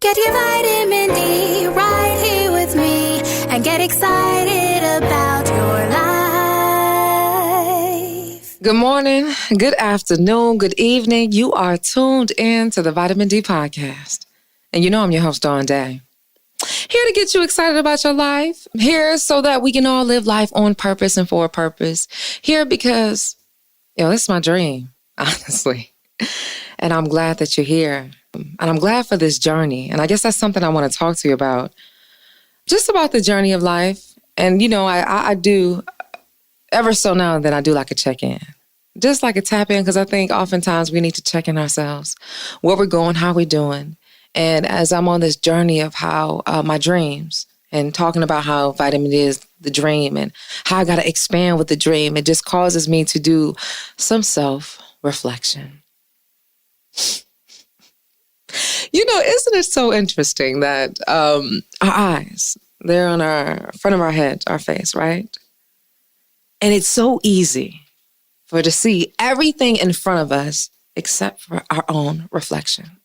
Get your vitamin D right here with me and get excited about your life. Good morning, good afternoon, good evening. You are tuned in to the Vitamin D podcast. And you know I'm your host, Dawn Dai. Here to get you excited about your life. Here so that we can all live life on purpose and for a purpose. Here because, this is my dream, honestly. And I'm glad that you're here. And I'm glad for this journey. And I guess that's something I want to talk to you about. Just about the journey of life. And, I do, ever so now and then, I do like a check-in. Just like a tap-in, because I think oftentimes we need to check in ourselves. Where we're going, how we're doing. And as I'm on this journey of how my dreams and talking about how vitamin D is the dream and how I got to expand with the dream, it just causes me to do some self-reflection. Isn't it so interesting that our eyes, they're on our front of our head, our face, right? And it's so easy for to see everything in front of us except for our own reflection.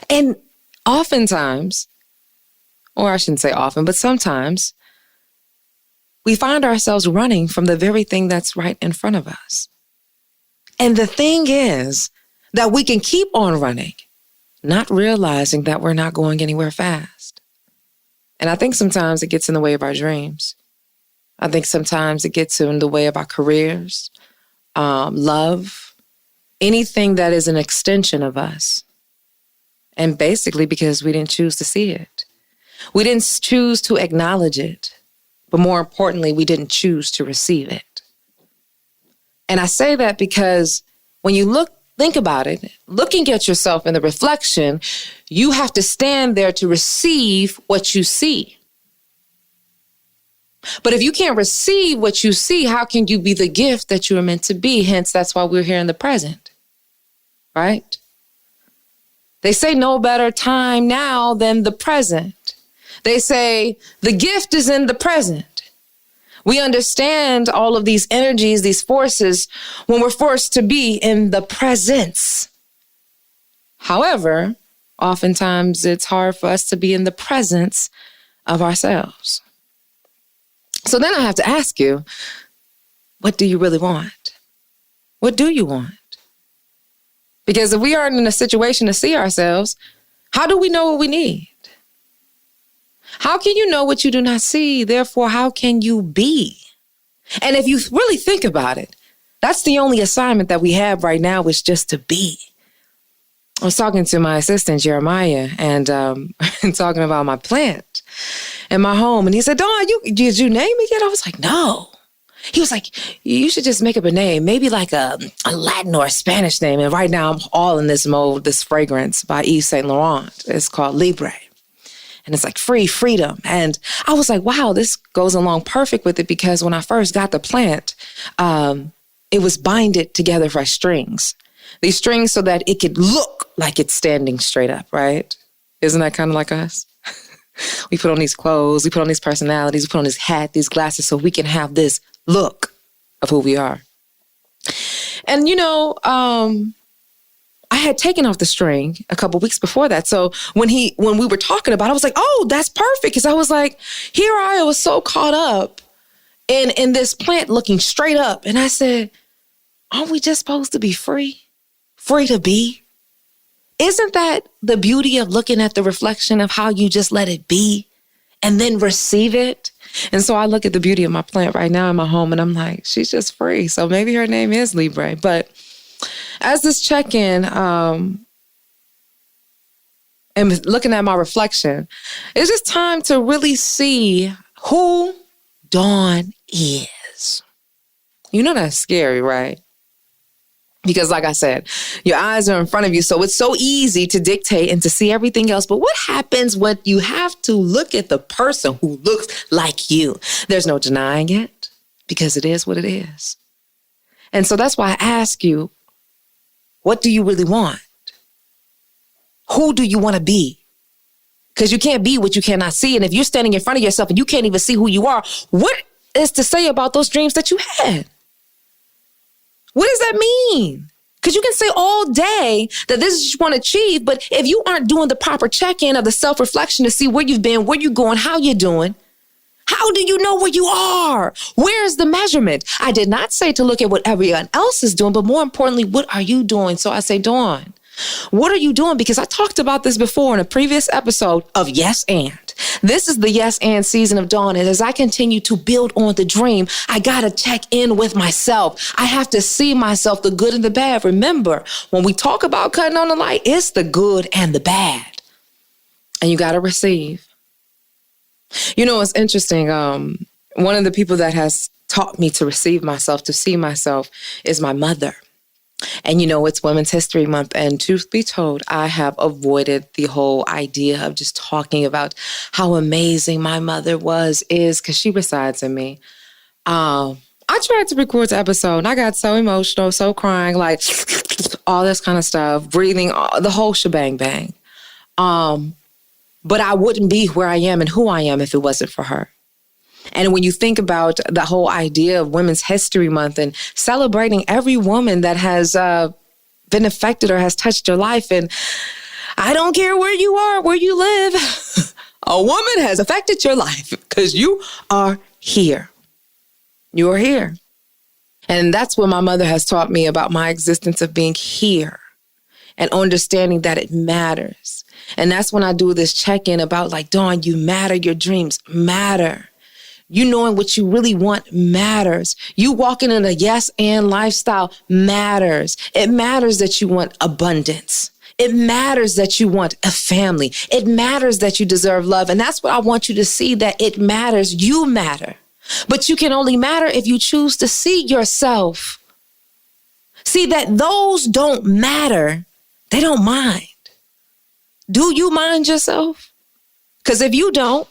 And oftentimes, or I shouldn't say often, but sometimes, we find ourselves running from the very thing that's right in front of us. And the thing is that we can keep on running, not realizing that we're not going anywhere fast. And I think sometimes it gets in the way of our dreams. I think sometimes it gets in the way of our careers, love, anything that is an extension of us. And basically because we didn't choose to see it. We didn't choose to acknowledge it. But more importantly, we didn't choose to receive it. And I say that because when you think about it, looking at yourself in the reflection, you have to stand there to receive what you see. But if you can't receive what you see, how can you be the gift that you are meant to be? Hence, that's why we're here in the present, right? They say no better time now than the present. They say the gift is in the present. We understand all of these energies, these forces, when we're forced to be in the presence. However, oftentimes it's hard for us to be in the presence of ourselves. So then I have to ask you, what do you really want? What do you want? Because if we aren't in a situation to see ourselves, how do we know what we need? How can you know what you do not see? Therefore, how can you be? And if you really think about it, that's the only assignment that we have right now is just to be. I was talking to my assistant, Jeremiah, and talking about my plant in my home. And he said, Dawn, did you name it yet? I was like, no. He was like, you should just make up a name, maybe like a Latin or a Spanish name. And right now I'm all in this mode, this fragrance by 𝘲𝘪𝘯. It's called Libre. And it's like freedom. And I was like, wow, this goes along perfect with it because when I first got the plant, it was binded together by strings. These strings so that it could look like it's standing straight up, right? Isn't that kind of like us? We put on these clothes, we put on these personalities, we put on this hat, these glasses so we can have this look of who we are. And, I had taken off the string a couple weeks before that. So when we were talking about it, I was like, oh, that's perfect. Because I was like, here I was so caught up in this plant looking straight up. And I said, aren't we just supposed to be free? Free to be? Isn't that the beauty of looking at the reflection of how you just let it be and then receive it? And so I look at the beauty of my plant right now in my home and I'm like, she's just free. So maybe her name is Libre. But as this check-in and looking at my reflection, it's just time to really see who Dawn is. That's scary, right? Because like I said, your eyes are in front of you, so it's so easy to dictate and to see everything else. But what happens when you have to look at the person who looks like you? There's no denying it because it is what it is. And so that's why I ask you, what do you really want? Who do you want to be? Because you can't be what you cannot see. And if you're standing in front of yourself and you can't even see who you are, what is to say about those dreams that you had? What does that mean? Because you can say all day that this is what you want to achieve, but if you aren't doing the proper check-in of the self-reflection to see where you've been, where you're going, how you're doing, how do you know where you are? Where's the measurement? I did not say to look at what everyone else is doing, but more importantly, what are you doing? So I say, Dawn, what are you doing? Because I talked about this before in a previous episode of Yes and. This is the Yes and season of Dawn. And as I continue to build on the dream, I got to check in with myself. I have to see myself, the good and the bad. Remember, when we talk about cutting on the light, it's the good and the bad. And you got to receive. You know, it's interesting. One of the people that has taught me to receive myself, to see myself, is my mother. And, you know, it's Women's History Month. And truth be told, I have avoided the whole idea of just talking about how amazing my mother is, because she resides in me. I tried to record the episode and I got so emotional, so crying, like all this kind of stuff, breathing, the whole shebang bang. But I wouldn't be where I am and who I am if it wasn't for her. And when you think about the whole idea of Women's History Month and celebrating every woman that has been affected or has touched your life, and I don't care where you are, where you live, a woman has affected your life because you are here. You are here. And that's what my mother has taught me about my existence of being here and understanding that it matters. And that's when I do this check-in about like, Dawn, you matter, your dreams matter. You knowing what you really want matters. You walking in a yes and lifestyle matters. It matters that you want abundance. It matters that you want a family. It matters that you deserve love. And that's what I want you to see, that it matters. You matter. But you can only matter if you choose to see yourself. See that those don't matter. They don't mind. Do you mind yourself? Because if you don't,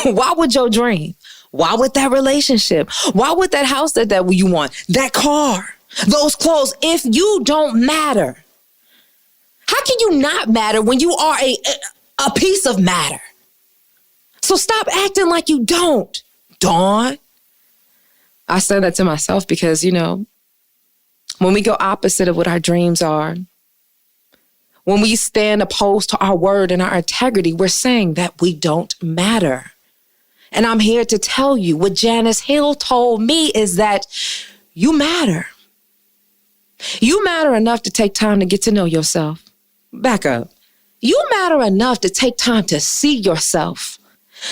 why would your dream? Why would that relationship? Why would that house that you want? That car, those clothes, if you don't matter? How can you not matter when you are a piece of matter? So stop acting like you don't, Dawn. I said that to myself because, you know, when we go opposite of what our dreams are, when we stand opposed to our word and our integrity, we're saying that we don't matter. And I'm here to tell you what Janice Hill told me is that you matter. You matter enough to take time to get to know yourself. Back up. You matter enough to take time to see yourself.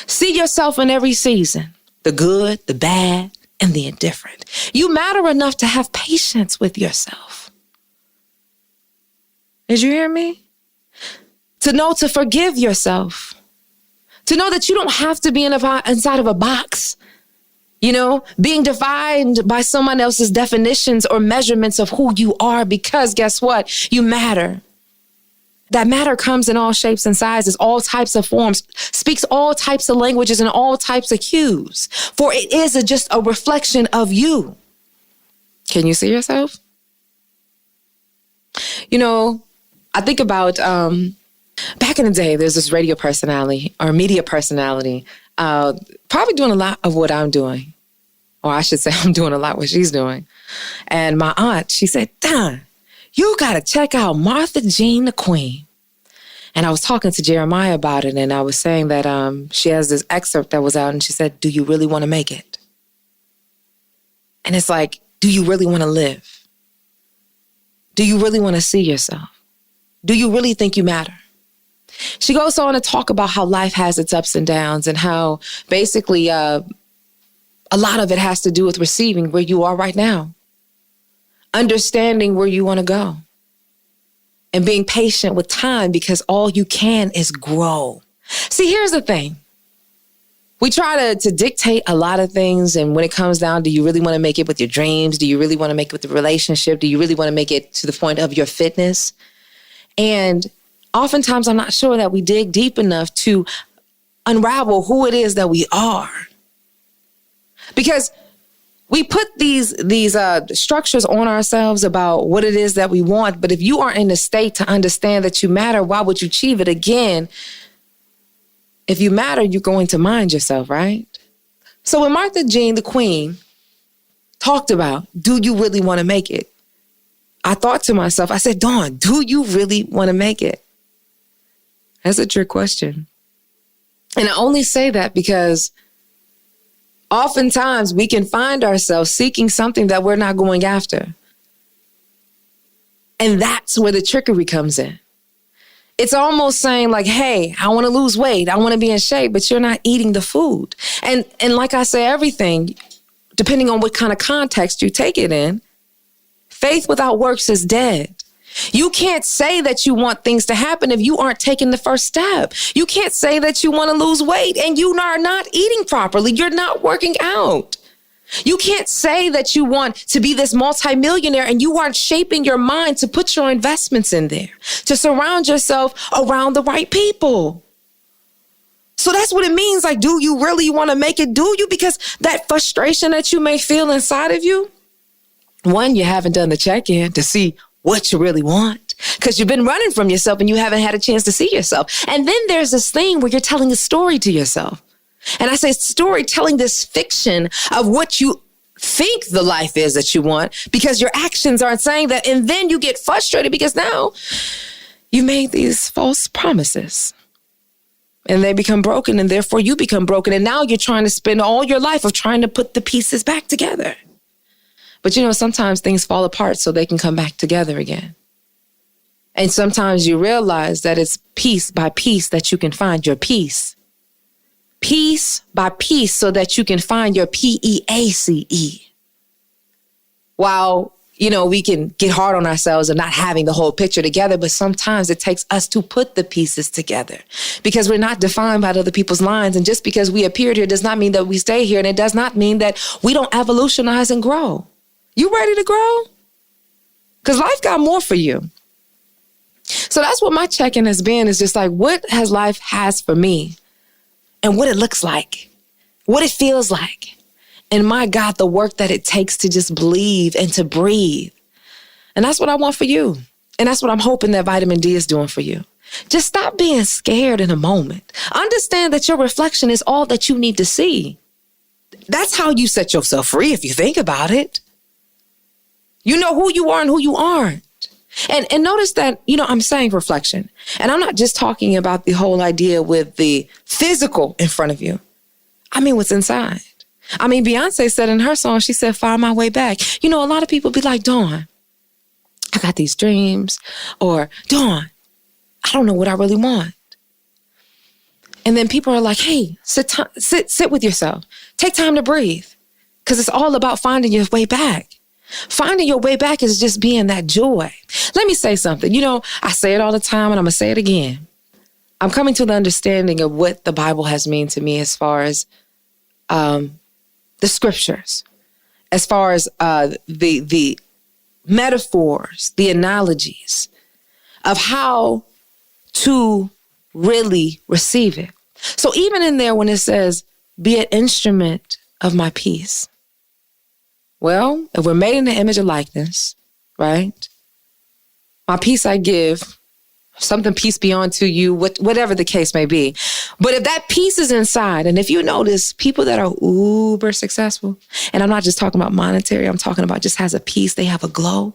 See yourself in every season, the good, the bad, and the indifferent. You matter enough to have patience with yourself. Did you hear me? To know to forgive yourself. To know that you don't have to be inside of a box, you know, being defined by someone else's definitions or measurements of who you are, because guess what? You matter. That matter comes in all shapes and sizes, all types of forms, speaks all types of languages and all types of hues, for it is just a reflection of you. Can you see yourself? You know, I think about back in the day, there's this radio personality or media personality, probably doing a lot of what I'm doing. Or I should say I'm doing a lot what she's doing. And my aunt, she said, Dawn, you got to check out Martha Jean the Queen. And I was talking to Jeremiah about it, and I was saying that she has this excerpt that was out, and she said, do you really want to make it? And it's like, do you really want to live? Do you really want to see yourself? Do you really think you matter? She goes on to talk about how life has its ups and downs and how basically a lot of it has to do with receiving where you are right now, understanding where you want to go, and being patient with time because all you can is grow. See, here's the thing. We try to dictate a lot of things, and when it comes down, do you really want to make it with your dreams? Do you really want to make it with the relationship? Do you really want to make it to the point of your fitness? And oftentimes, I'm not sure that we dig deep enough to unravel who it is that we are. Because we put these structures on ourselves about what it is that we want, but if you aren't in a state to understand that you matter, why would you achieve it? Again, if you matter, you're going to mind yourself, right? So when Martha Jean, the Queen, talked about, do you really want to make it? I thought to myself, I said, Dawn, do you really want to make it? That's a trick question. And I only say that because oftentimes we can find ourselves seeking something that we're not going after. And that's where the trickery comes in. It's almost saying like, hey, I want to lose weight. I want to be in shape, but you're not eating the food. And like I say, everything, depending on what kind of context you take it in, faith without works is dead. You can't say that you want things to happen if you aren't taking the first step. You can't say that you want to lose weight and you are not eating properly. You're not working out. You can't say that you want to be this multimillionaire and you aren't shaping your mind to put your investments in there, to surround yourself around the right people. So that's what it means. Like, do you really want to make it? Do you? Because that frustration that you may feel inside of you, one, you haven't done the check-in to see what you really want because you've been running from yourself and you haven't had a chance to see yourself. And then there's this thing where you're telling a story to yourself. And I say storytelling, this fiction of what you think the life is that you want because your actions aren't saying that. And then you get frustrated because now you made these false promises and they become broken and therefore you become broken. And now you're trying to spend all your life of trying to put the pieces back together. But sometimes things fall apart so they can come back together again. And sometimes you realize that it's piece by piece that you can find your peace. Piece by piece so that you can find your PEACE. While, we can get hard on ourselves and not having the whole picture together, but sometimes it takes us to put the pieces together because we're not defined by other people's lines. And just because we appeared here does not mean that we stay here. And it does not mean that we don't evolutionize and grow. You ready to grow? Because life got more for you. So that's what my check-in has been, is just like, what has life has for me? And what it looks like, what it feels like. And my God, the work that it takes to just believe and to breathe. And that's what I want for you. And that's what I'm hoping that vitamin D is doing for you. Just stop being scared in a moment. Understand that your reflection is all that you need to see. That's how you set yourself free if you think about it. You know who you are and who you aren't. And notice that, I'm saying reflection. And I'm not just talking about the whole idea with the physical in front of you. I mean, what's inside. I mean, Beyonce said in her song, she said, find my way back. A lot of people be like, Dawn, I got these dreams. Or, Dawn, I don't know what I really want. And then people are like, hey, sit with yourself. Take time to breathe. Because it's all about finding your way back. Finding your way back is just being that joy. Let me say something. I say it all the time and I'm going to say it again. I'm coming to the understanding of what the Bible has meant to me as far as the scriptures, as far as the metaphors, the analogies of how to really receive it. So even in there when it says, be an instrument of my peace. Well, if we're made in the image of likeness, right? My peace I give, something peace be unto you, whatever the case may be. But if that peace is inside, and if you notice people that are uber successful, and I'm not just talking about monetary, I'm talking about just has a peace, they have a glow.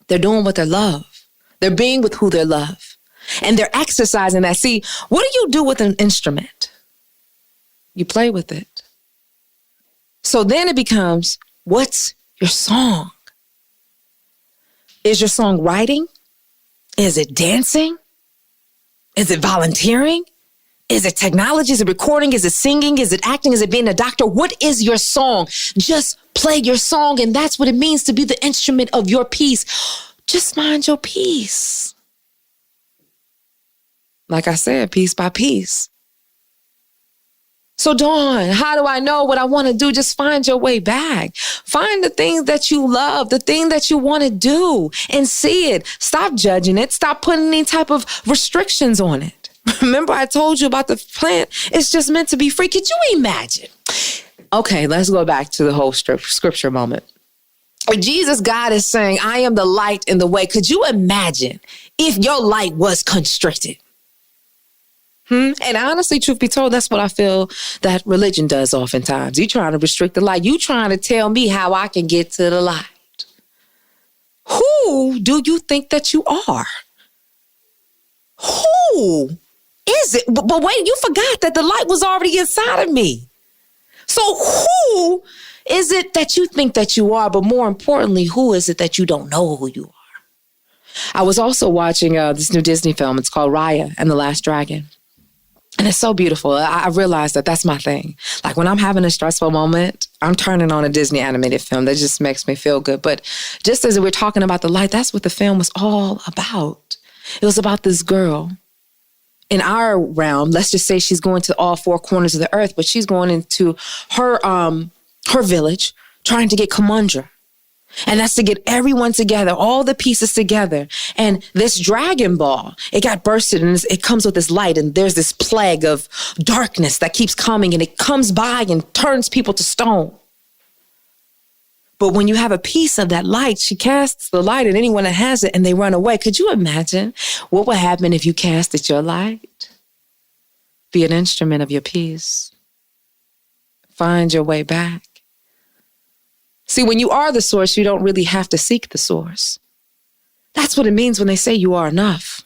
They're doing what they love. They're being with who they love. And they're exercising that. See, what do you do with an instrument? You play with it. So then it becomes, what's your song? Is your song writing? Is it dancing? Is it volunteering? Is it technology? Is it recording? Is it singing? Is it acting? Is it being a doctor? What is your song? Just play your song. And that's what it means to be the instrument of your peace. Just mind your peace. Like I said, piece by piece. So Dawn, how do I know what I want to do? Just find your way back. Find the things that you love, the thing that you want to do and see it. Stop judging it. Stop putting any type of restrictions on it. Remember I told you about the plant? It's just meant to be free. Could you imagine? Okay, let's go back to the whole scripture moment. Jesus, God is saying, I am the light in the way. Could you imagine if your light was constricted? And honestly, truth be told, that's what I feel that religion does oftentimes. You trying to restrict the light. You trying to tell me how I can get to the light. Who do you think that you are? Who is it? But wait, you forgot that the light was already inside of me. So who is it that you think that you are? But more importantly, who is it that you don't know who you are? I was also watching this new Disney film. It's called Raya and the Last Dragon. And it's so beautiful. I realized that that's my thing. Like when I'm having a stressful moment, I'm turning on a Disney animated film. That just makes me feel good. But just as we're talking about the light, that's what the film was all about. It was about this girl. In our realm, let's just say she's going to all four corners of the earth, but she's going into her village trying to get 𝘝𝘪𝘵𝘩. And that's to get everyone together, all the pieces together. And this Dragon Ball, it got bursted and it comes with this light. And there's this plague of darkness that keeps coming and it comes by and turns people to stone. But when you have a piece of that light, she casts the light at anyone that has it and they run away. Could you imagine what would happen if you casted your light? Be an instrument of your peace. Find your way back. See, when you are the source, you don't really have to seek the source. That's what it means when they say you are enough.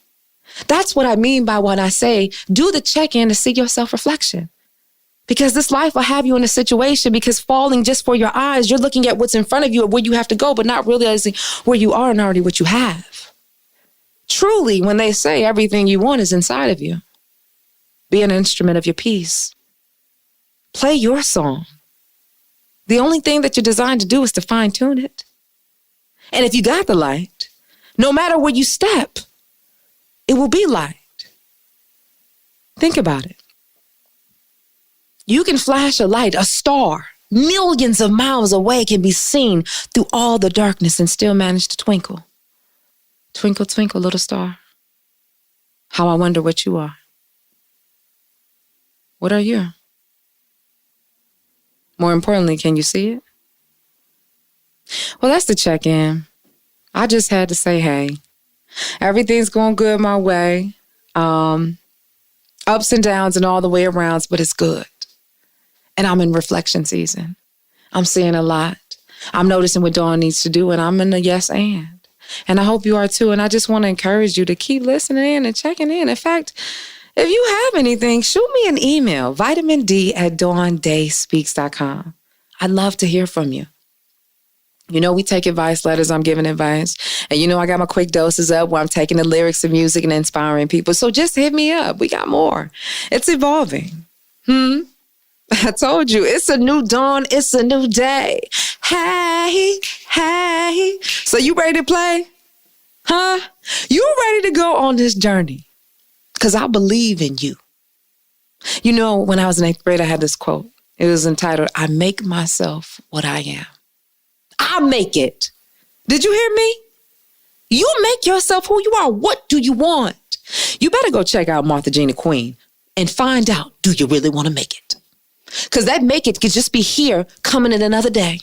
That's what I mean by when I say, do the check-in to see your self-reflection. Because this life will have you in a situation because falling just for your eyes, you're looking at what's in front of you and where you have to go, but not realizing where you are and already what you have. Truly, when they say everything you want is inside of you, be an instrument of your peace. Play your song. The only thing that you're designed to do is to fine-tune it. And if you got the light, no matter where you step, it will be light. Think about it. You can flash a light, a star, millions of miles away can be seen through all the darkness and still manage to twinkle. Twinkle, twinkle, little star. How I wonder what you are. What are you? More importantly, can you see it? Well, that's the check-in. I just had to say, hey, everything's going good my way. Ups and downs and all the way around, but it's good. And I'm in reflection season. I'm seeing a lot. I'm noticing what Dawn needs to do, and I'm in a yes and. And I hope you are too. And I just want to encourage you to keep listening and checking in. In fact, if you have anything, shoot me an email, VitaminD@DawnDaiSpeaks.com. I'd love to hear from you. You know, we take advice letters. I'm giving advice. And you know, I got my quick doses up where I'm taking the lyrics of music and inspiring people. So just hit me up. We got more. It's evolving. I told you, it's a new dawn. It's a new day. Hey, hey. So you ready to play? Huh? You ready to go on this journey? Because I believe in you. You know, when I was in 8th grade, I had this quote. It was entitled, I make myself what I am. I make it. Did you hear me? You make yourself who you are. What do you want? You better go check out Martha Jean the Queen and find out, do you really want to make it? Because that make it could just be here coming in another day.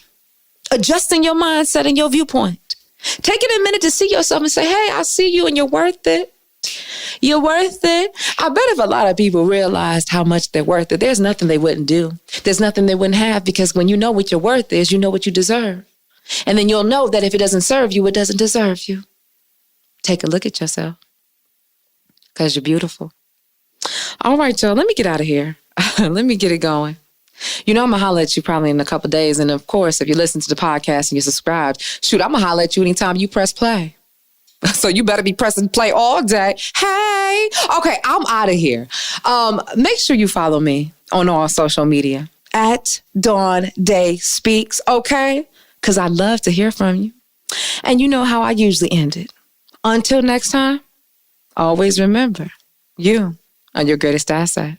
Adjusting your mindset and your viewpoint. Taking a minute to see yourself and say, hey, I see you and you're worth it. You're worth it. I bet if a lot of people realized how much they're worth it, there's nothing they wouldn't do. There's nothing they wouldn't have because when you know what your worth is, you know what you deserve. And then you'll know that if it doesn't serve you, it doesn't deserve you. Take a look at yourself because you're beautiful. All right, y'all, let me get out of here. Let me get it going. You know, I'm going to holler at you probably in a couple of days. And of course, if you listen to the podcast and you're subscribed, shoot, I'm going to holler at you anytime you press play. So you better be pressing play all day. Hey, okay, I'm out of here. Make sure you follow me on all social media at Dawn Dai Speaks, okay? Because I'd love to hear from you. And you know how I usually end it. Until next time, always remember, you are your greatest asset.